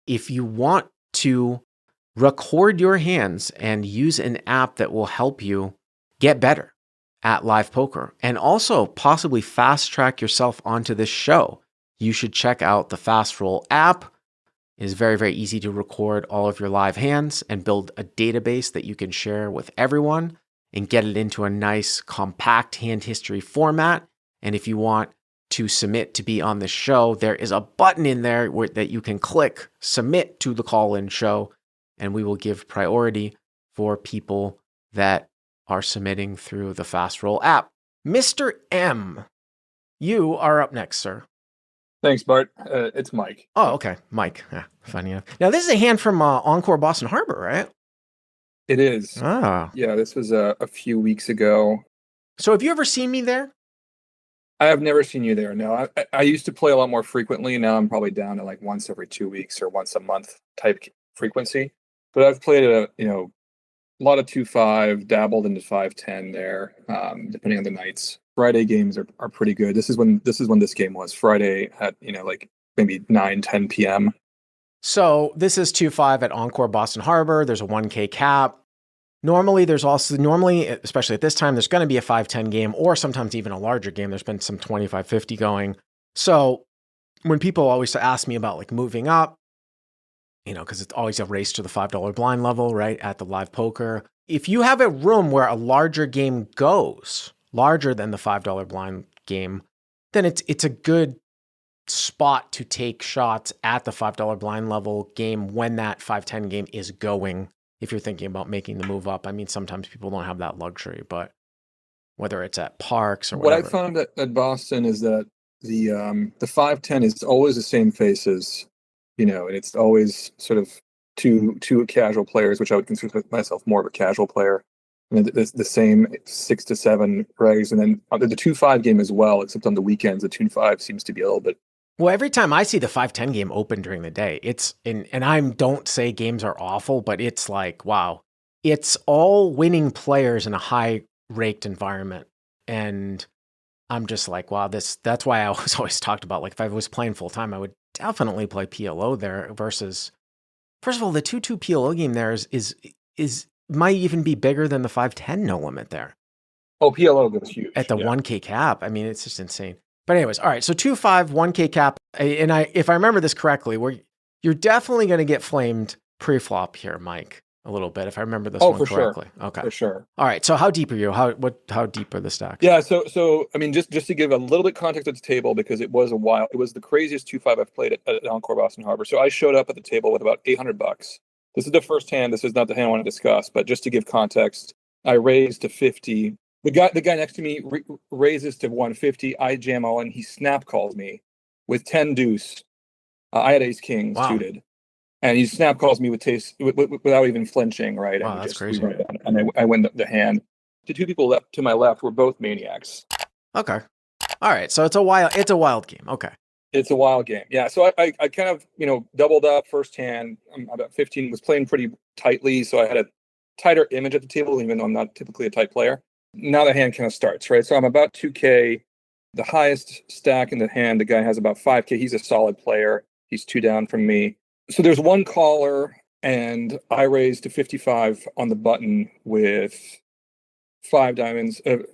if you want to record your hands and use an app that will help you get better at live poker and also possibly fast track yourself onto this show, you should check out the Fastroll app. It is very, very easy to record all of your live hands and build a database that you can share with everyone and get it into a nice compact hand history format. And if you want to submit to be on the show, there is a button in there that you can click submit to the call-in show, and we will give priority for people that are submitting through the Fastroll app. Mr. M, you are up next, sir. Thanks, Bart. It's Mike. Oh, okay. Mike. Yeah, funny enough. Now, this is a hand from Encore Boston Harbor, right? It is. Ah. Yeah, this was a few weeks ago. So have you ever seen me there? I have never seen you there. No, I used to play a lot more frequently. Now I'm probably down to like once every 2 weeks or once a month type frequency. But I've played a lot of 2-5, dabbled into 5-10 there, depending on the nights. Friday games are pretty good. This is when this game was Friday at like maybe 9-10 p.m. So this is 2-5 at Encore Boston Harbor. There's a 1K cap. Normally, especially at this time, there's going to be a 5-10 game or sometimes even a larger game. There's been some 25-50 going. So when people always ask me about like moving up, because it's always a race to the $5 blind level, right, at the live poker. If you have a room where a larger game goes, larger than the $5 blind game, then it's a good spot to take shots at the $5 blind level game when that 5-10 game is going. If you're thinking about making the move up, I mean, sometimes people don't have that luxury, but whether it's at parks or whatever. What I found at Boston is that the 5-10 is always the same faces, and it's always sort of two casual players, which I would consider myself more of a casual player. And the same 6 to 7 regs, and then the 2-5 game as well, except on the weekends, the 2-5 seems to be a little bit. Well, every time I see the 5-10 game open during the day, and I don't say games are awful, but it's like, wow, it's all winning players in a high raked environment. And I'm just like, wow, that's why I always talked about, like, if I was playing full time, I would definitely play PLO there versus, first of all, the 2-2 PLO game there is might even be bigger than the 5-10 no limit there. Oh, PLO goes huge. At the 1K cap. I mean, it's just insane. But anyways, all right, so 2-5, 1K cap. And if I remember this correctly, you're definitely going to get flamed pre-flop here, Mike, a little bit, if I remember this one correctly. Sure. Okay. For sure. All right, so how deep are you? How deep are the stacks? Yeah, so I mean, just to give a little bit context at the table, because it was the craziest 2-5 I've played at Encore Boston Harbor. So I showed up at the table with about $800. This is the first hand. This is not the hand I want to discuss, but just to give context, I raised to 50. The guy next to me raises to 150. I jam all in. He snap calls me with 10 deuce. I had ace king suited, and he snap calls me without even flinching. Right? Wow, and that's crazy. And I win the hand. The two people to my left were both maniacs. Okay. All right. So it's a wild game. Okay. It's a wild game. Yeah. So I kind of doubled up first hand. I'm about 15. Was playing pretty tightly, so I had a tighter image at the table, even though I'm not typically a tight player. Now the hand kind of starts, right? So I'm about 2K. The highest stack in the hand, the guy has about 5K. He's a solid player. He's 2 down from me. So there's one caller, and I raised to 55 on the button with 5 diamonds and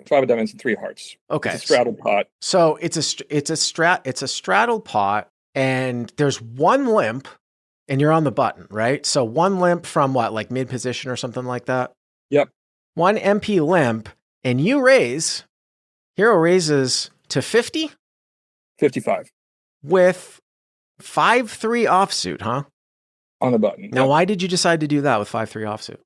3 hearts. Okay. It's a straddled pot. So it's a straddled pot, and there's one limp, and you're on the button, right? So one limp from what, like mid position or something like that? Yep. One MP limp. And you raise, Hero raises to 50? 55. With 5-3 offsuit, huh? On the button. Now, why did you decide to do that with 5-3 offsuit?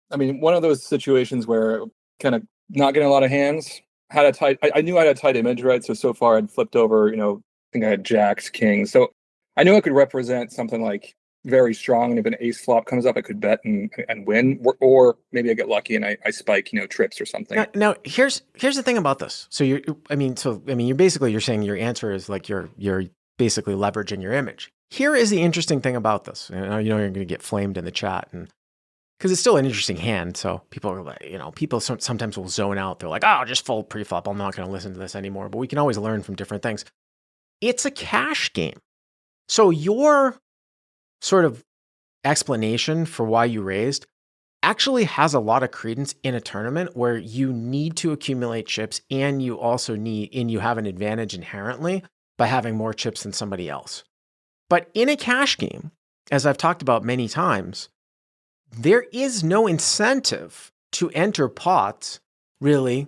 I mean, one of those situations where kind of not getting a lot of hands, I knew I had a tight image, right? So far I'd flipped over, I think I had jacks, kings. So I knew I could represent something like very strong, and if an ace flop comes up, I could bet and win, or maybe I get lucky and I spike, trips or something. Now here's the thing about this. So you're saying your answer is like you're basically leveraging your image. Here is the interesting thing about this. You're going to get flamed in the chat, and because it's still an interesting hand. So people are like, people sometimes will zone out. They're like, oh, just fold pre-flop. I'm not going to listen to this anymore. But we can always learn from different things. It's a cash game. So your sort of explanation for why you raised actually has a lot of credence in a tournament where you need to accumulate chips and you have an advantage inherently by having more chips than somebody else. But in a cash game, as I've talked about many times, there is no incentive to enter pots really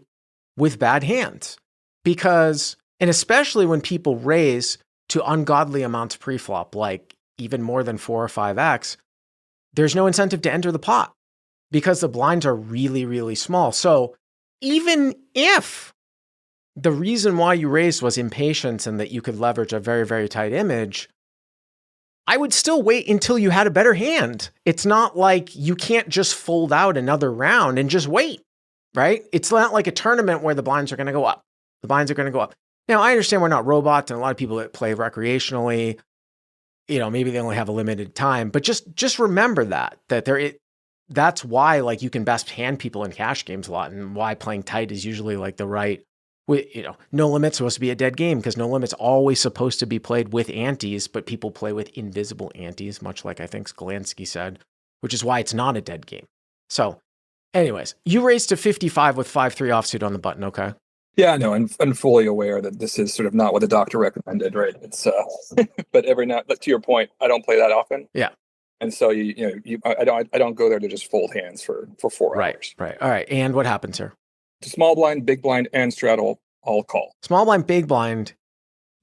with bad hands because, and especially when people raise to ungodly amounts pre-flop, like even more than 4 or 5x, there's no incentive to enter the pot because the blinds are really, really small. So even if the reason why you raised was impatience and that you could leverage a very, very tight image, I would still wait until you had a better hand. It's not like you can't just fold out another round and just wait, right? It's not like a tournament where the blinds are going to go up. The blinds are going to go up. Now, I understand we're not robots and a lot of people that play recreationally, maybe they only have a limited time, but just remember that's why like you can best hand people in cash games a lot and why playing tight is usually like the right, no limit's supposed to be a dead game because no limit's always supposed to be played with antes, but people play with invisible antes, much like I think Skolansky said, which is why it's not a dead game. So anyways, you raised to 55 with 5-3 offsuit on the button, okay? Yeah, no, I'm fully aware that this is sort of not what the doctor recommended, right? It's but to your point, I don't play that often. Yeah. And so I don't go there to just fold hands for 4 hours. Right. All right. And what happens here? Small blind, big blind, and straddle all call. Small blind, big blind,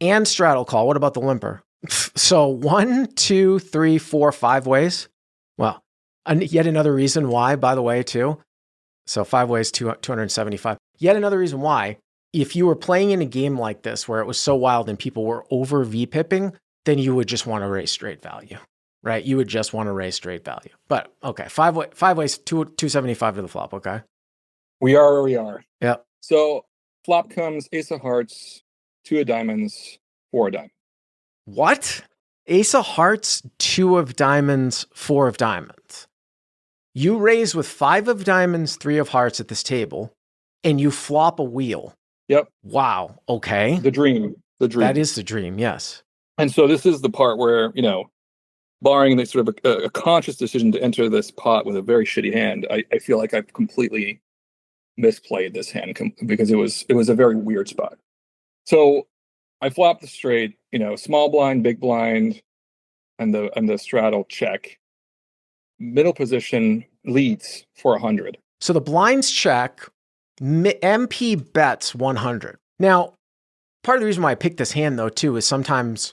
and straddle call. What about the limper? So 1, 2, 3, 4, 5 ways. Well, yet another reason why, by the way, too. So 5 ways, 275. Yet another reason why, if you were playing in a game like this where it was so wild and people were over V-pipping, then you would just want to raise straight value, right? You would just want to raise straight value. But okay, 5 ways, 275 to the flop, okay? We are where we are. Yep. So flop comes ace of hearts, 2 of diamonds, 4 of diamonds. What? Ace of hearts, 2 of diamonds, 4 of diamonds. You raise with 5 of diamonds, 3 of hearts at this table, and you flop a wheel. Yep. Wow. Okay. The dream. That is the dream, yes. And so this is the part where, barring the sort of a conscious decision to enter this pot with a very shitty hand, I feel like I've completely misplayed this hand because it was a very weird spot. So I flopped the straight, small blind, big blind, and the straddle check. Middle position leads for 100. So the blinds check, MP bets 100. Now, part of the reason why I picked this hand though too is sometimes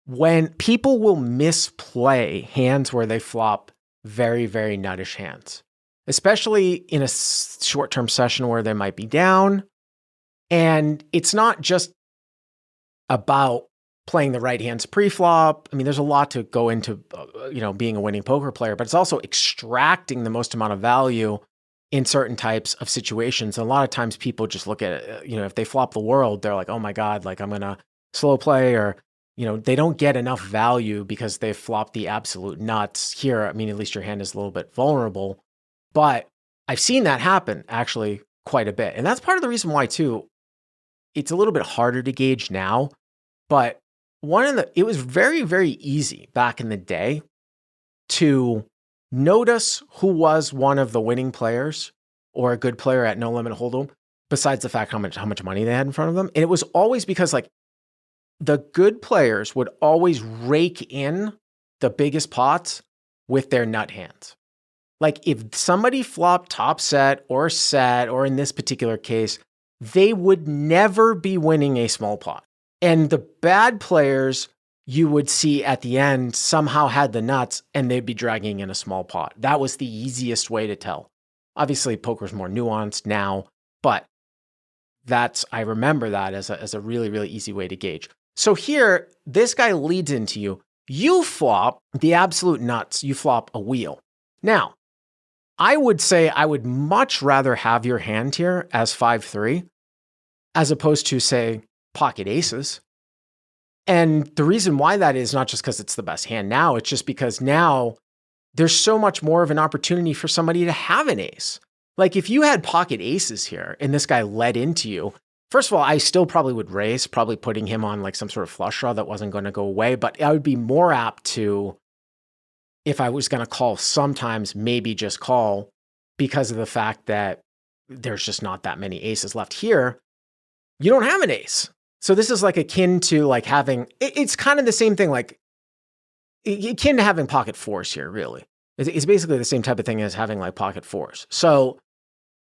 when people will misplay hands where they flop very, very nuttish hands, especially in a short-term session where they might be down. And it's not just about playing the right hands pre-flop. I mean, there's a lot to go into, being a winning poker player, but it's also extracting the most amount of value in certain types of situations. And a lot of times people just look at it, if they flop the world, they're like, oh my God, like I'm going to slow play, or, they don't get enough value because they've flopped the absolute nuts here. I mean, at least your hand is a little bit vulnerable, but I've seen that happen actually quite a bit. And that's part of the reason why too, it's a little bit harder to gauge now, but it was very, very easy back in the day to notice who was one of the winning players or a good player at No Limit Hold'em, besides the fact how much money they had in front of them. And it was always because like the good players would always rake in the biggest pots with their nut hands. Like if somebody flopped top set, or in this particular case, they would never be winning a small pot. And the bad players you would see at the end somehow had the nuts and they'd be dragging in a small pot. That was the easiest way to tell. Obviously, poker's more nuanced now, but I remember that as a really, really easy way to gauge. So here, this guy leads into you. You flop the absolute nuts. You flop a wheel. Now, I would say I would much rather have your hand here as 5-3 as opposed to, say, pocket aces. And the reason why that is not just because it's the best hand now, it's just because now there's so much more of an opportunity for somebody to have an ace. Like if you had pocket aces here and this guy led into you, first of all, I still probably would raise, probably putting him on like some sort of flush draw that wasn't going to go away, but I would be more apt to if I was going to call, sometimes maybe just call because of the fact that there's just not that many aces left. Here, you don't have an ace. So this is like akin to like having, it's kind of the same thing, like akin to having pocket fours here, really. It's basically the same type of thing as having like pocket fours. So,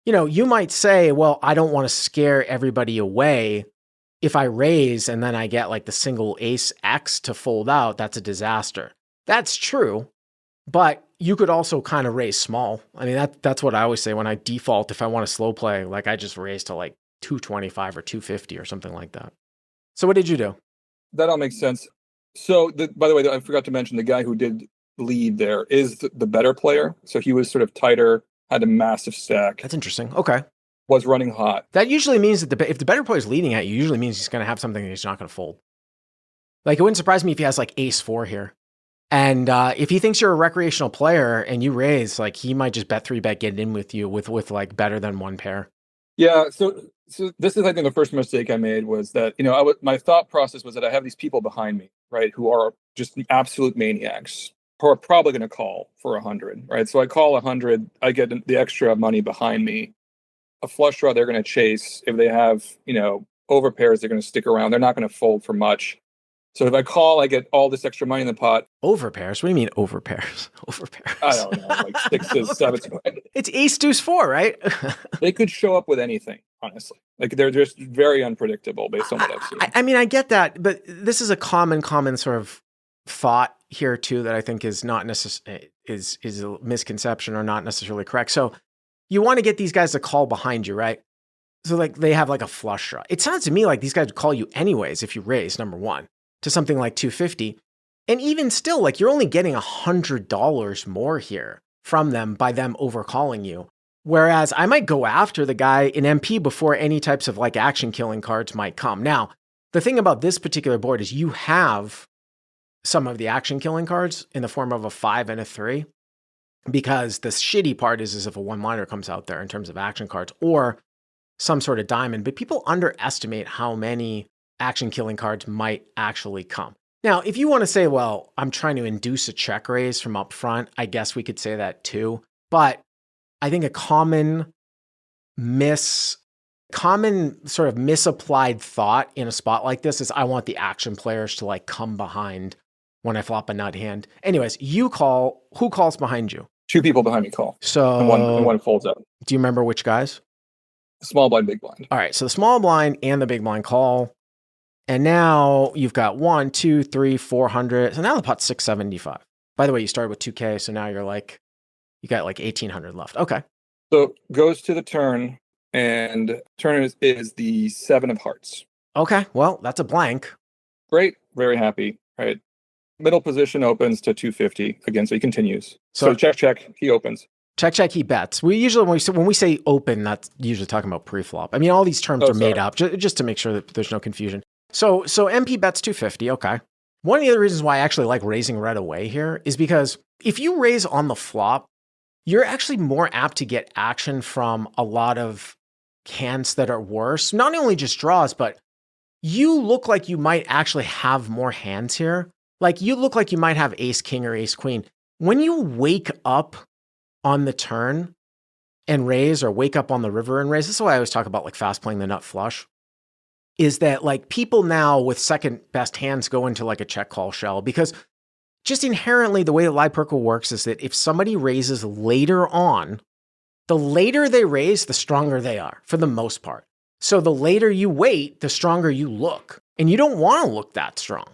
you might say, well, I don't want to scare everybody away. If I raise and then I get like the single ace X to fold out, that's a disaster. That's true, but you could also kind of raise small. I mean, that's what I always say when I default, if I want to slow play, like I just raise to like 225 or 250 or something like that. So what did you do? That all makes sense. So, by the way, I forgot to mention the guy who did lead there is the better player. So he was sort of tighter, had a massive stack. That's interesting. Okay. Was running hot. That usually means that if the better player is leading at you, usually means he's going to have something that he's not going to fold. Like, it wouldn't surprise me if he has like ace four here. And if he thinks you're a recreational player and you raise, like he might just bet 3-bet, get in with you with like better than one pair. Yeah. So this is, I think, the first mistake I made was that, my thought process was that I have these people behind me, right, who are just absolute maniacs, who are probably going to call for 100, right? So I call 100, I get the extra money behind me. A flush draw, they're going to chase. If they have, over pairs, they're going to stick around. They're not going to fold for much. So if I call, I get all this extra money in the pot. Over pairs? What do you mean over pairs? Over pairs? I don't know, like sixes, sevens. It's ace deuce four, right? They could show up with anything, honestly. Like they're just very unpredictable based on what I've seen. I mean, I get that, but this is a common sort of thought here too that I think is not is a misconception or not necessarily correct. So you want to get these guys to call behind you, right? So like they have like a flush draw. It sounds to me like these guys would call you anyways if you raise, number one, to something like 250. And even still, like you're only getting $100 more here from them by them overcalling you. Whereas I might go after the guy in MP before any types of like action killing cards might come. Now, the thing about this particular board is you have some of the action killing cards in the form of a 5 and a 3, because the shitty part is if a one-liner comes out there in terms of action cards or some sort of diamond, but people underestimate how many action killing cards might actually come. Now, if you want to say, well, I'm trying to induce a check raise from up front, I guess we could say that too. But I think a common sort of misapplied thought in a spot like this is I want the action players to like come behind when I flop a nut hand. Anyways, you call. Who calls behind you? Two people behind me call. So and one folds up. Do you remember which guys? Small blind, big blind. All right. So the small blind and the big blind call. And now you've got 1, 2, 3, 400. So now the pot's 675. By the way, you started with 2K. So now you got like 1800 left. Okay. So goes to the turn, and turn is the 7 of hearts. Okay. Well, that's a blank. Great. Very happy. Right. Middle position opens to 250 again. So he continues. So check. He opens. Check, he bets. We usually, when we say open, that's usually talking about pre-flop. I mean, all these terms are made up just to make sure that there's no confusion. So MP bets 250. Okay. One of the other reasons why I actually like raising right away here is because if you raise on the flop, you're actually more apt to get action from a lot of hands that are worse. Not only just draws, but you look like you might actually have more hands here. Like you look like you might have ace king or ace queen. When you wake up on the turn and raise, or wake up on the river and raise, this is why I always talk about like fast playing the nut flush, is that like people now with second best hands go into like a check call shell, because just inherently the way that live poker works is that if somebody raises later on, the later they raise, the stronger they are for the most part. So the later you wait, the stronger you look, and you don't want to look that strong.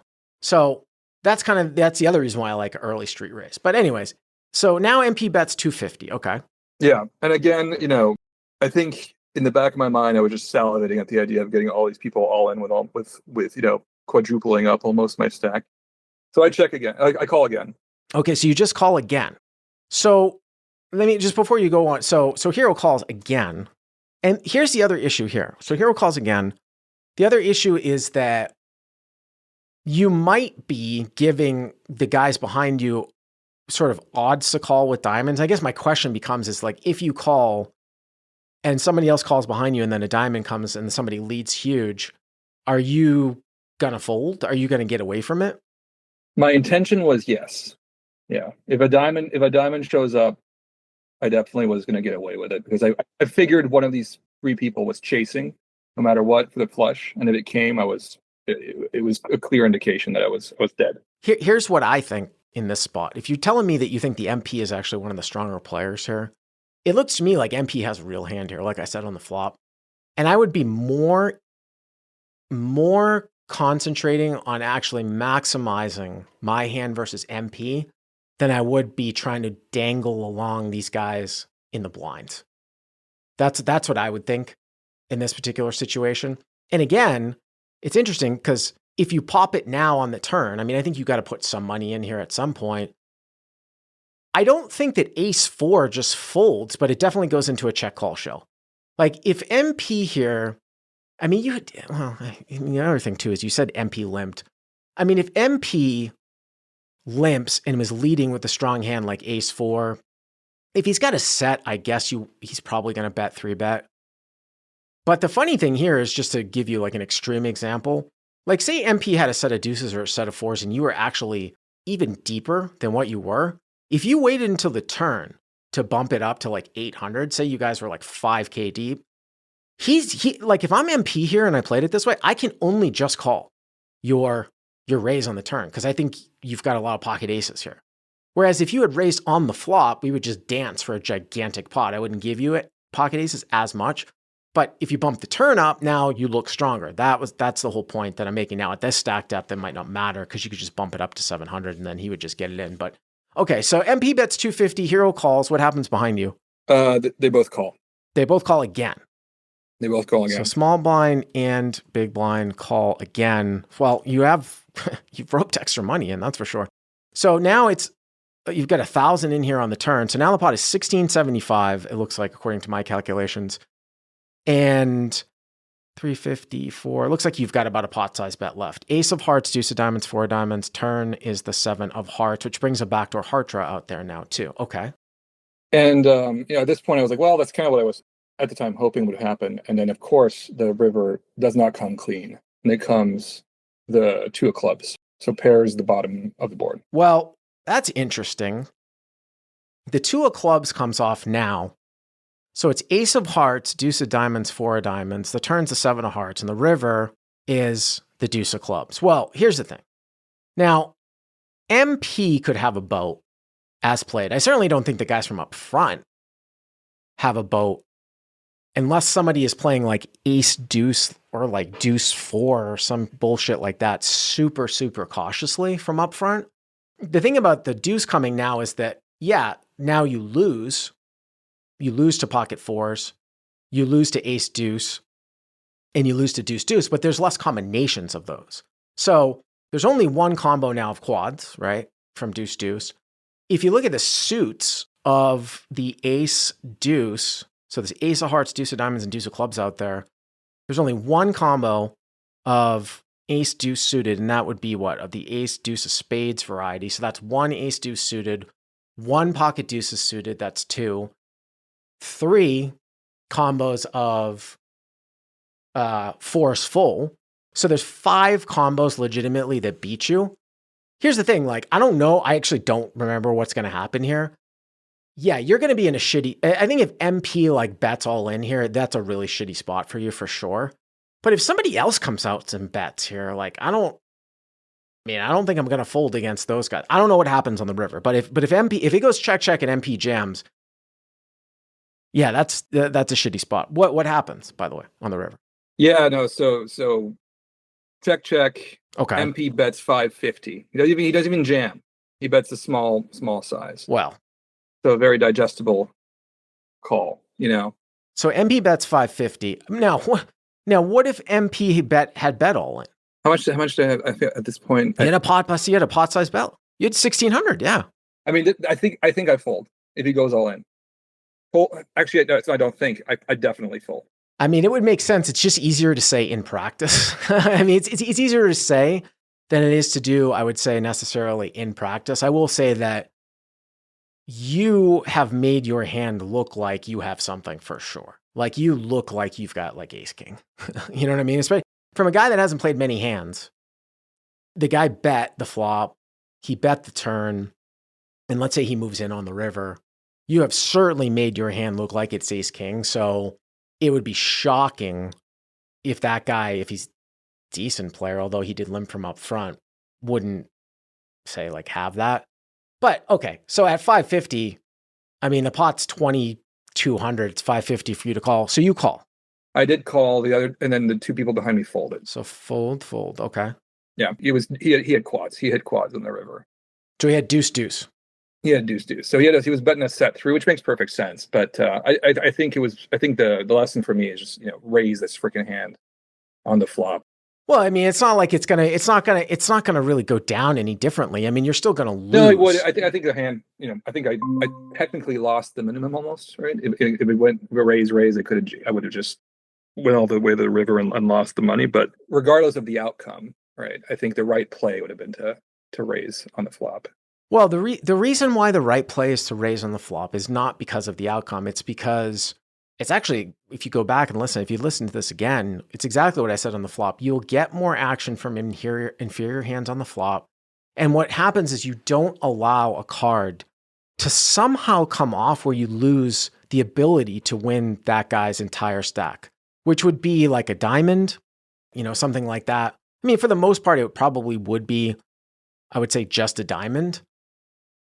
So that's the other reason why I like early street raise. But anyways, so now MP bets 250. Okay. Yeah. And again, I think in the back of my mind, I was just salivating at the idea of getting all these people all in with quadrupling up almost my stack. So I check again. I call again. Okay. So you just call again. So let me just, before you go on. So Hero calls again. And here's the other issue here. So Hero calls again. The other issue is that you might be giving the guys behind you sort of odds to call with diamonds. I guess my question becomes is like, if you call and somebody else calls behind you and then a diamond comes and somebody leads huge, are you going to fold? Are you going to get away from it? My intention was yes. Yeah. If a diamond shows up, I definitely was going to get away with it because I figured one of these three people was chasing no matter what for the flush, and if it came, it was a clear indication that I was dead. Here's what I think in this spot. If you're telling me that you think the MP is actually one of the stronger players here, it looks to me like MP has a real hand here, like I said on the flop. And I would be more concentrating on actually maximizing my hand versus MP than I would be trying to dangle along these guys in the blinds. That's what I would think in this particular situation. And again, it's interesting because if you pop it now on the turn, I mean, I think you got to put some money in here at some point. I don't think that ace four just folds, but it definitely goes into a check call show. Like if MP here, I mean, the other thing too is you said MP limped. I mean, if MP limps and was leading with a strong hand like ace four, if he's got a set, I guess he's probably going to bet 3-bet. But the funny thing here is, just to give you like an extreme example, like say MP had a set of deuces or a set of fours and you were actually even deeper than what you were. If you waited until the turn to bump it up to like 800, say you guys were like 5K deep, he like if I'm MP here and I played it this way, I can only just call your raise on the turn because I think you've got a lot of pocket aces here. Whereas if you had raised on the flop, we would just dance for a gigantic pot. I wouldn't give you it pocket aces as much. But if you bump the turn up, now you look stronger. That's the whole point that I'm making now. At this stack depth, it might not matter because you could just bump it up to 700 and then he would just get it in. But okay, so MP bets 250, hero calls. What happens behind you? They both call. They both call again. They both call again. So small blind and big blind call again. Well, you've roped extra money in, that's for sure. So now you've got 1,000 in here on the turn. So now the pot is 1675, it looks like, according to my calculations. And 354, it looks like you've got about a pot size bet left. Ace of hearts, deuce of diamonds, four of diamonds. Turn is the 7 of hearts, which brings a backdoor heart draw out there now too. Okay. And at this point I was like, well, that's kind of what I was at the time hoping would happen. And then of course the river does not come clean. And it comes the 2 of clubs. So pairs the bottom of the board. Well, that's interesting. The 2 of clubs comes off now. So it's ace of hearts, deuce of diamonds, 4 of diamonds. The turn's the 7 of hearts, and the river is the deuce of clubs. Well, here's the thing. Now, MP could have a boat as played. I certainly don't think the guys from up front have a boat unless somebody is playing like ace deuce or like deuce 4 or some bullshit like that super, super cautiously from up front. The thing about the deuce coming now is that, yeah, now you lose. You lose to pocket fours, you lose to ace deuce, and you lose to deuce deuce, but there's less combinations of those. So there's only one combo now of quads, right? From deuce deuce. If you look at the suits of the ace deuce, so there's ace of hearts, deuce of diamonds, and deuce of clubs out there, there's only one combo of ace deuce suited, and that would be what? Of the ace deuce of spades variety. So that's one ace deuce suited, one pocket deuces suited, that's 2. 3 combos of fours full. So there's 5 combos legitimately that beat you. Here's the thing, like, I don't know. I actually don't remember what's going to happen here. Yeah, you're going to be in a shitty, I think if MP like bets all in here, that's a really shitty spot for you for sure. But if somebody else comes out and bets here, like, I don't think I'm going to fold against those guys. I don't know what happens on the river, but if it goes check, check and MP jams, yeah, that's a shitty spot. What happens, by the way, on the river? Yeah, no. So check. Okay. MP bets 550. He doesn't even jam. He bets a small size. Well, so a very digestible call. So MP bets 550. Now what if MP had bet all in? How much do I have at this point? You had a pot size bet. You had 1,600. Yeah. I mean, I think I fold if he goes all in. Well, actually, no, I don't think. I definitely fold. I mean, it would make sense. It's just easier to say in practice. I mean, it's easier to say than it is to do, I would say, necessarily in practice. I will say that you have made your hand look like you have something for sure. Like you look like you've got like ace king. You know what I mean? Especially from a guy that hasn't played many hands. The guy bet the flop. He bet the turn. and let's say he moves in on the river, you have certainly made your hand look like it's ace king. So it would be shocking if that guy, if he's a decent player, although he did limp from up front, wouldn't say like have that. But okay, so at 550, I mean, the pot's 2,200. It's 550 for you to call. So you call. I did call the other, and then the two people behind me folded. So fold. Okay. Yeah, he had quads. He had quads on the river. So he had deuce. He had deuce. So he was betting a set through, which makes perfect sense. But I think the lesson for me is just raise this freaking hand on the flop. Well, I mean, it's not like it's not gonna really go down any differently. I mean, you're still gonna lose. No, it would. I think the hand. I think I technically lost the minimum almost. Right? If it went raise, I would have just went all the way to the river and lost the money. But regardless of the outcome, right? I think the right play would have been to raise on the flop. Well, the reason why the right play is to raise on the flop is not because of the outcome. It's because it's actually, if you go back and listen, if you listen to this again, it's exactly what I said on the flop. You'll get more action from inferior hands on the flop. And what happens is you don't allow a card to somehow come off where you lose the ability to win that guy's entire stack, which would be like a diamond, something like that. I mean, for the most part, it probably would be, I would say, just a diamond.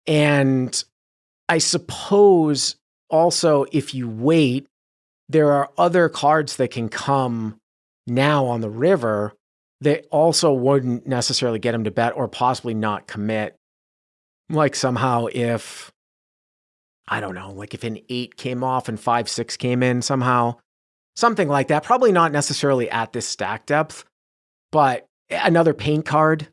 And I suppose also if you wait, there are other cards that can come now on the river that also wouldn't necessarily get him to bet or possibly not commit. Like somehow if, I don't know, like if an 8 came off and 5-6 came in somehow, something like that. Probably not necessarily at this stack depth, but another paint card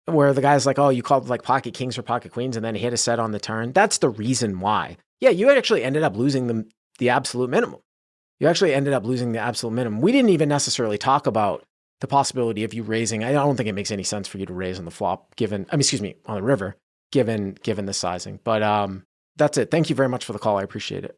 where the guy's like, oh, you called like pocket kings or pocket queens and then hit a set on the turn. That's the reason why. Yeah, you actually ended up losing the absolute minimum. You actually ended up losing the absolute minimum. We didn't even necessarily talk about the possibility of you raising. I don't think it makes any sense for you to raise on the flop, on the river, given the sizing. But that's it. Thank you very much for the call. I appreciate it.